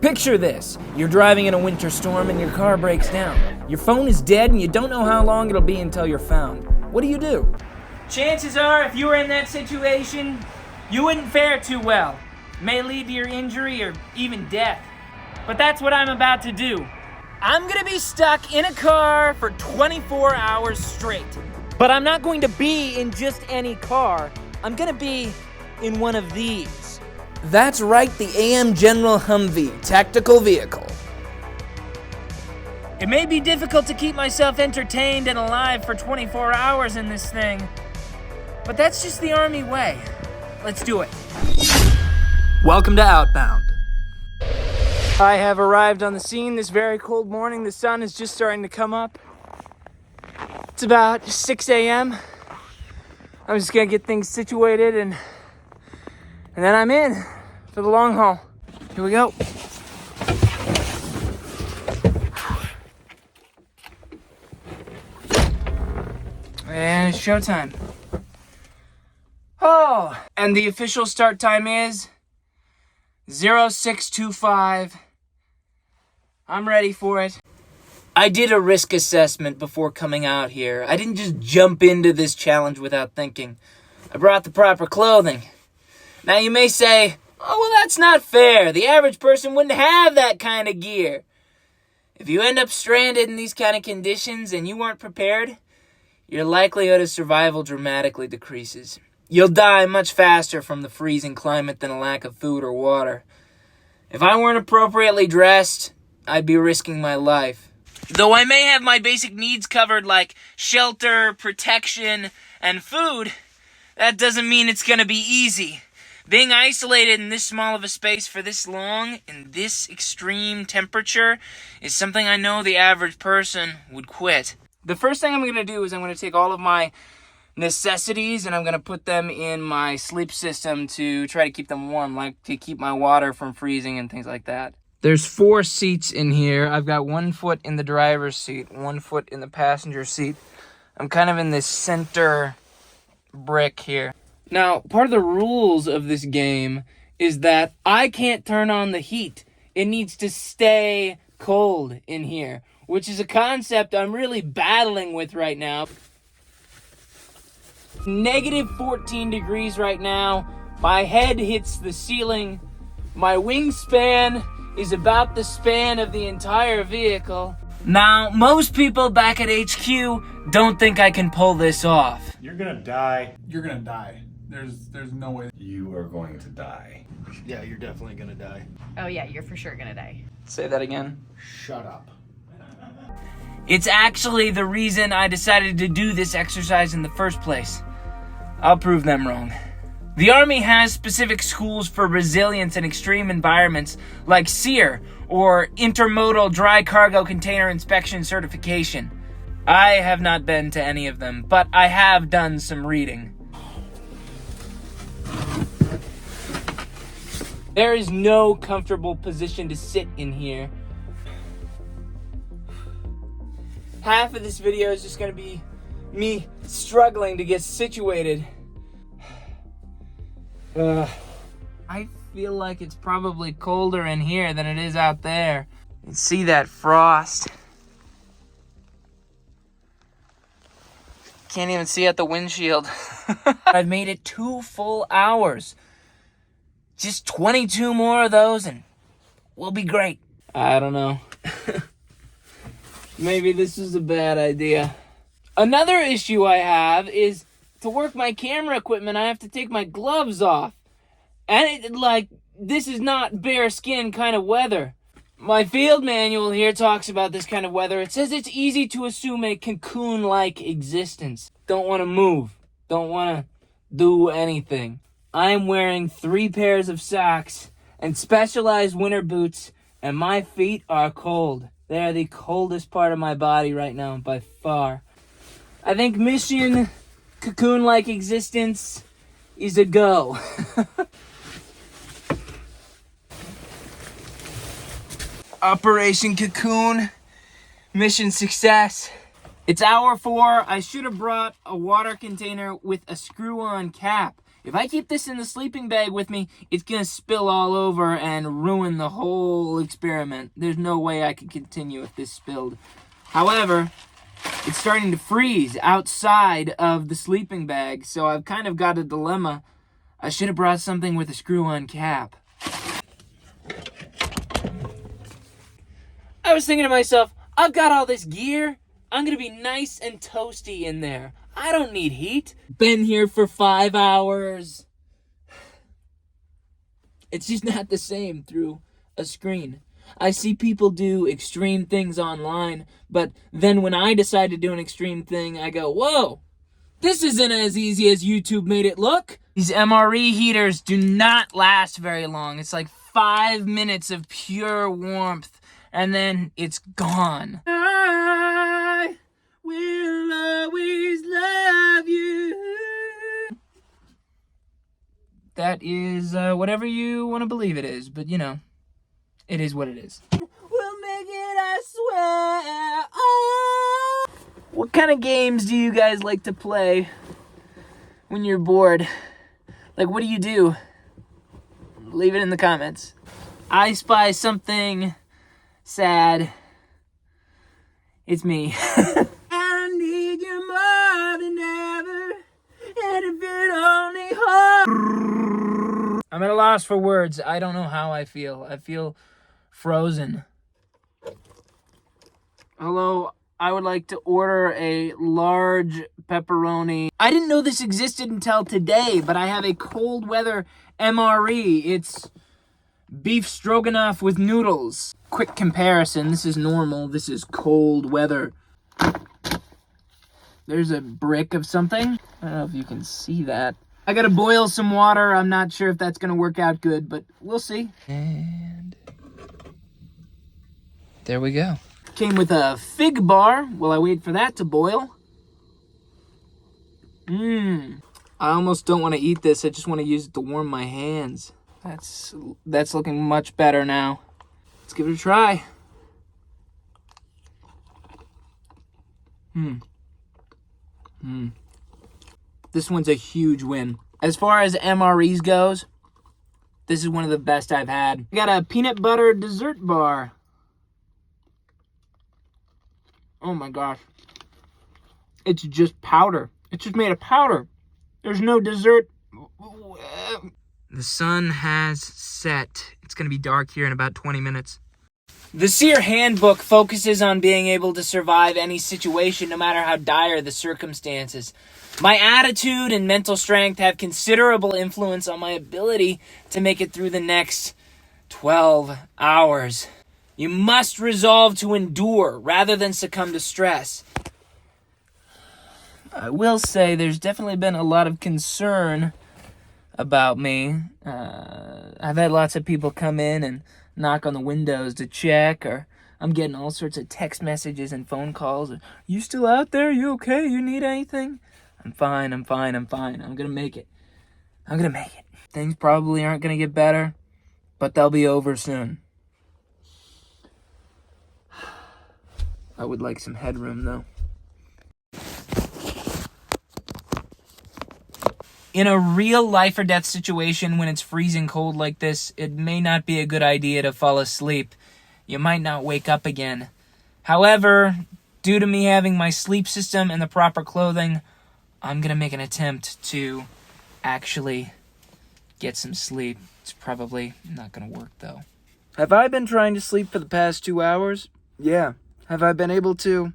Picture this. You're driving in a winter storm and your car breaks down. Your phone is dead and you don't know how long it'll be until you're found. What do? Chances are, if you were in that situation, you wouldn't fare too well. It may lead to your injury or even death. But that's what I'm about to do. I'm gonna be stuck in a car for 24 hours straight. But I'm not going to be in just any car. I'm gonna be in one of these. That's right, the AM General HUMVEE tactical vehicle. It may be difficult to keep myself entertained and alive for 24 hours in this thing, but that's just the Army way. Let's do it. Welcome to Outbound. I have arrived on the scene this very cold morning. The sun is just starting to come up. It's about 6 a.m. I'm just gonna get things situated and then I'm in for the long haul. Here we go. And it's showtime. Oh, and the official start time is 0625. I'm ready for it. I did a risk assessment before coming out here. I didn't just jump into this challenge without thinking. I brought the proper clothing. Now you may say, oh, well, that's not fair. The average person wouldn't have that kind of gear. If you end up stranded in these kind of conditions and you weren't prepared, your likelihood of survival dramatically decreases. You'll die much faster from the freezing climate than a lack of food or water. If I weren't appropriately dressed, I'd be risking my life. Though I may have my basic needs covered like shelter, protection, and food, that doesn't mean it's gonna be easy. Being isolated in this small of a space for this long, in this extreme temperature, is something I know the average person would quit. The first thing I'm gonna do is I'm gonna take all of my necessities and I'm gonna put them in my sleep system to try to keep them warm, like to keep my water from freezing and things like that. There's 4 seats in here. I've got 1 foot in the driver's seat, 1 foot in the passenger seat. I'm kind of in this center brick here. Now, part of the rules of this game is that I can't turn on the heat. It needs to stay cold in here, which is a concept I'm really battling with right now. Negative 14 degrees right now. My head hits the ceiling. My wingspan is about the span of the entire vehicle. Now, most people back at HQ don't think I can pull this off. You're gonna die. You're gonna die. There's no way. You are going to die. Yeah, you're definitely gonna die. Oh yeah, you're for sure gonna die. Say that again. Shut up. It's actually the reason I decided to do this exercise in the first place. I'll prove them wrong. The Army has specific schools for resilience in extreme environments like SEER or Intermodal Dry Cargo Container Inspection Certification. I have not been to any of them, but I have done some reading. There is no comfortable position to sit in here. Half of this video is just gonna be me struggling to get situated. I feel like it's probably colder in here than it is out there. You can see that frost. Can't even see at the windshield. I've made it 2 full hours. Just 22 more of those and we'll be great. I don't know. Maybe this is a bad idea. Another issue I have is to work my camera equipment, I have to take my gloves off. And this is not bare skin kind of weather. My field manual here talks about this kind of weather. It says it's easy to assume a cocoon-like existence. Don't want to move. Don't want to do anything. I'm wearing 3 pairs of socks and specialized winter boots, and my feet are cold. They are the coldest part of my body right now, by far. I think mission cocoon-like existence is a go. Operation Cocoon, mission success. It's hour 4. I should have brought a water container with a screw-on cap. If I keep this in the sleeping bag with me, it's going to spill all over and ruin the whole experiment. There's no way I can continue if this spilled. However, it's starting to freeze outside of the sleeping bag, so I've kind of got a dilemma. I should have brought something with a screw-on cap. I was thinking to myself, I've got all this gear. I'm going to be nice and toasty in there. I don't need heat. Been here for 5 hours. It's just not the same through a screen. I see people do extreme things online, but then when I decide to do an extreme thing, I go, whoa, this isn't as easy as YouTube made it look. These MRE heaters do not last very long. It's like 5 minutes of pure warmth, and then it's gone. I will always love you. That is whatever you want to believe it is, but you know, it is what it is. We'll make it, I swear. Oh. What kind of games do you guys like to play when you're bored? Like, what do you do? Leave it in the comments. I spy something sad. It's me. I need you more than ever, and if it only holds. I'm at a loss for words. I don't know how I feel. I feel frozen. Hello, I would like to order a large pepperoni. I didn't know this existed until today, but I have a cold weather MRE. It's beef stroganoff with noodles. Quick comparison, this is normal, this is cold weather. There's a brick of something. I don't know if you can see that. I gotta boil some water. I'm not sure if that's gonna work out good, but we'll see. And there we go. Came with a fig bar while I wait for that to boil. I almost don't want to eat this. I just want to use it to warm my hands. That's looking much better now. Let's give it a try. This one's a huge win. As far as MREs goes, this is one of the best I've had. I got a peanut butter dessert bar. Oh my gosh. It's just powder. It's just made of powder. There's no dessert. The sun has set. It's going to be dark here in about 20 minutes. The SEER handbook focuses on being able to survive any situation, no matter how dire the circumstances. My attitude and mental strength have considerable influence on my ability to make it through the next 12 hours. You must resolve to endure rather than succumb to stress. I will say there's definitely been a lot of concern about me. I've had lots of people come in and knock on the windows to check, or I'm getting all sorts of text messages and phone calls. You still out there? You okay? You need anything? I'm fine. I'm gonna make it. Things probably aren't gonna get better, but they'll be over soon. I would like some headroom, though. In a real life or death situation, when it's freezing cold like this, it may not be a good idea to fall asleep. You might not wake up again. However, due to me having my sleep system and the proper clothing, I'm going to make an attempt to actually get some sleep. It's probably not going to work, though. Have I been trying to sleep for the past 2 hours? Yeah. Have I been able to?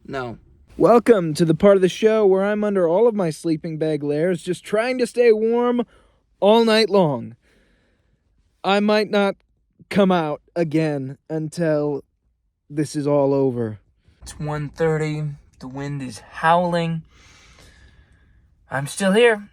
No. Welcome to the part of the show where I'm under all of my sleeping bag layers, just trying to stay warm all night long. I might not come out again until this is all over. It's 1:30. The wind is howling. I'm still here.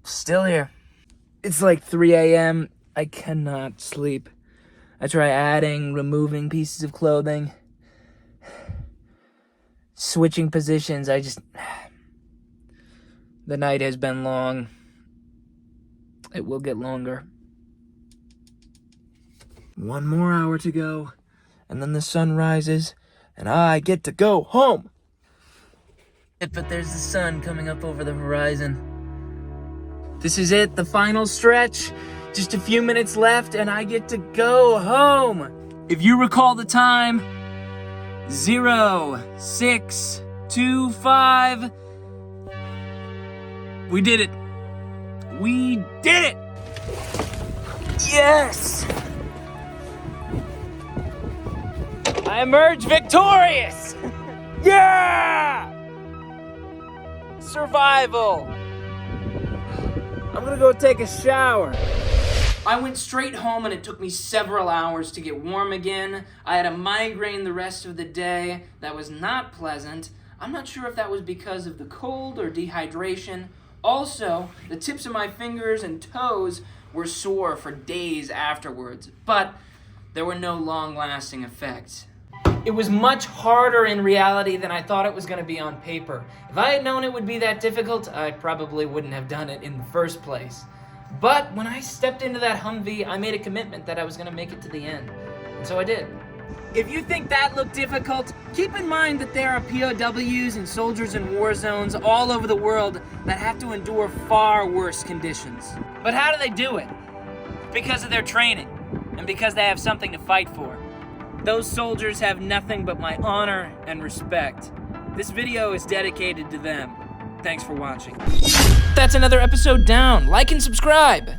Still here. It's like 3 a.m. I cannot sleep. I try adding, removing pieces of clothing, switching positions. The night has been long. It will get longer. 1 more hour to go, and then the sun rises, and I get to go home. But there's the sun coming up over the horizon. This is it, the final stretch. Just a few minutes left and I get to go home. If you recall the time, 0625. We did it. We did it! Yes! I emerged victorious! Yeah! Survival! I'm gonna go take a shower. I went straight home and it took me several hours to get warm again. I had a migraine the rest of the day. That was not pleasant. I'm not sure if that was because of the cold or dehydration. Also, the tips of my fingers and toes were sore for days afterwards, but there were no long-lasting effects. It was much harder in reality than I thought it was going to be on paper. If I had known it would be that difficult, I probably wouldn't have done it in the first place. But when I stepped into that Humvee, I made a commitment that I was going to make it to the end. And so I did. If you think that looked difficult, keep in mind that there are POWs and soldiers in war zones all over the world that have to endure far worse conditions. But how do they do it? Because of their training, and because they have something to fight for. Those soldiers have nothing but my honor and respect. This video is dedicated to them. Thanks for watching. That's another episode down. Like and subscribe.